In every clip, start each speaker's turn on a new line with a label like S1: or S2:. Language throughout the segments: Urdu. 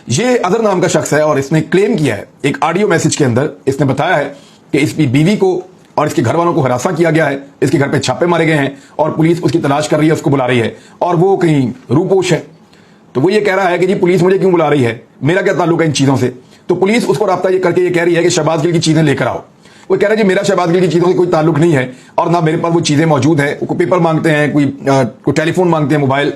S1: یہ اظہر نام کا شخص ہے اور اس نے کلیم کیا ہے ایک آڈیو میسج کے اندر، اس نے بتایا ہے کہ اس کی بیوی کو اور اس کے گھر والوں کو ہراساں کیا گیا ہے، اس کے گھر پہ چھاپے مارے گئے ہیں اور پولیس اس کی تلاش کر رہی ہے، اس کو بلا رہی ہے اور وہ کہیں روپوش ہے۔ تو وہ یہ کہہ رہا ہے کہ جی پولیس مجھے کیوں بلا رہی ہے، میرا کیا تعلق ہے ان چیزوں سے؟ تو پولیس اس کو رابطہ یہ کر کے یہ کہہ رہی ہے کہ شہباز گل کی چیزیں لے کر آؤ۔ وہ کہہ رہا ہے جی میرا شہباز گل کی چیزوں سے کوئی تعلق نہیں ہے اور نہ میرے پاس وہ چیزیں موجود ہیں، کوئی پیپر مانگتے ہیں، کوئی ٹیلی فون مانگتے ہیں، موبائل،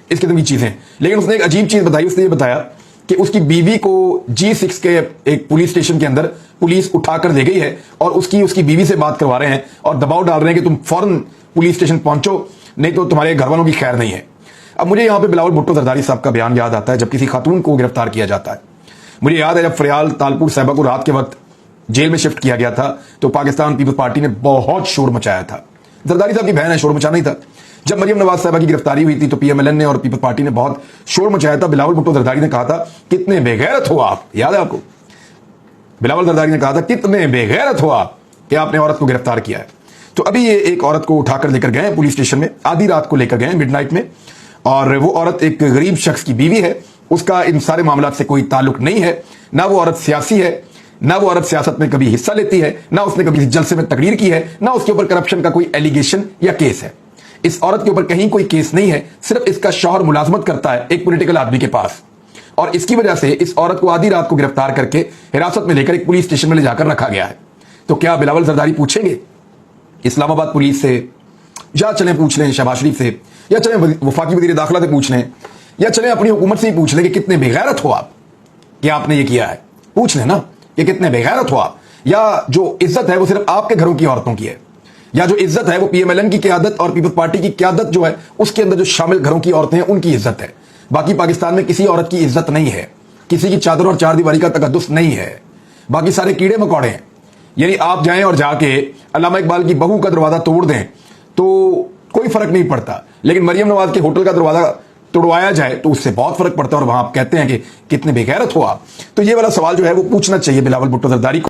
S1: اس قسم کی چیزیں۔ لیکن اس نے ایک عجیب چیز بتائی، اس نے یہ بتایا کہ اس کی بیوی کو G6 کے ایک پولیس اسٹیشن کے اندر پولیس اٹھا کر لے گئی ہے اور اس کی بیوی سے بات کروا رہے ہیں اور دباؤ ڈال رہے ہیں کہ تم فوراً پولیس اسٹیشن پہنچو، نہیں تو تمہارے گھر والوں کی خیر نہیں ہے۔ اب مجھے یہاں پہ بلاول بھٹو زرداری صاحب کا بیان یاد آتا ہے جب کسی خاتون کو گرفتار کیا جاتا ہے۔ مجھے یاد ہے جب فریال تالپور صاحبہ کو رات کے وقت جیل میں شفٹ کیا گیا تھا تو پاکستان پیپلز پارٹی نے بہت شور مچایا تھا۔ زرداری صاحب کی بہن ہے، شور مچانا ہی تھا۔ جب مریم نواز صاحبہ کی گرفتاری ہوئی تھی تو PMLN نے اور پیپلز پارٹی نے بہت شور مچایا تھا۔ بلاول بھٹو زرداری نے کہا تھا کتنے بے غیرت ہو آپ، یاد ہے آپ کو؟ بلاول زرداری نے کہا تھا کتنے بے غیرت ہو آپ کہ آپ نے عورت کو گرفتار کیا ہے۔ تو ابھی یہ ایک عورت کو اٹھا کر لے کر گئے ہیں پولیس اسٹیشن میں، آدھی رات کو لے کر گئے ہیں، مڈ نائٹ میں، اور وہ عورت ایک غریب شخص کی بیوی ہے، اس کا ان سارے معاملات سے کوئی تعلق نہیں ہے، نہ وہ عورت سیاسی ہے، نہ وہ عورت سیاست میں کبھی حصہ لیتی ہے، نہ اس نے کبھی جلسے میں تقریر کی ہے، نہ اس کے اوپر کرپشن کا کوئی ایلیگیشن یا کیس ہے۔ اس عورت کے اوپر کہیں کوئی کیس نہیں ہے، صرف اس کا شوہر ملازمت کرتا ہے ایک پولیٹیکل آدمی کے پاس، اور اس کی وجہ سے اس عورت کو آدھی رات کو گرفتار کر کے حراست میں لے کر ایک پولیس اسٹیشن میں لے جا کر رکھا گیا ہے۔ تو کیا بلاول زرداری پوچھیں گے اسلام آباد پولیس سے، یا چلیں پوچھ لیں شہباز شریف سے، یا چلیں وفاقی وزیر داخلہ سے پوچھ لیں، یا چلیں اپنی حکومت سے ہی پوچھ لیں کہ کتنے بے غیرت ہو آپ کہ آپ نے یہ کیا ہے؟ پوچھ لیں نا کہ کتنے بے غیرت ہو آپ۔ یا جو عزت ہے وہ صرف آپ کے گھروں کی عورتوں کی ہے، یا جو عزت ہے وہ PMLN کی قیادت اور پیپلز پارٹی کی قیادت جو ہے اس کے اندر جو شامل گھروں کی عورتیں ہیں ان کی عزت ہے۔ باقی پاکستان میں کسی عورت کی عزت نہیں ہے، کسی کی چادر اور چار دیواری کا تقدس نہیں ہے، باقی سارے کیڑے مکوڑے ہیں۔ یعنی آپ جائیں اور جا کے علامہ اقبال کی بہو کا دروازہ توڑ دیں تو کوئی فرق نہیں پڑتا، لیکن مریم نواز کے ہوٹل کا دروازہ توڑوایا جائے تو اس سے بہت فرق پڑتا ہے، اور وہاں آپ کہتے ہیں کہ کتنے بے غیرت ہو آپ۔ تو یہ والا سوال جو ہے وہ پوچھنا چاہیے بلاول بھٹو زرداری کو۔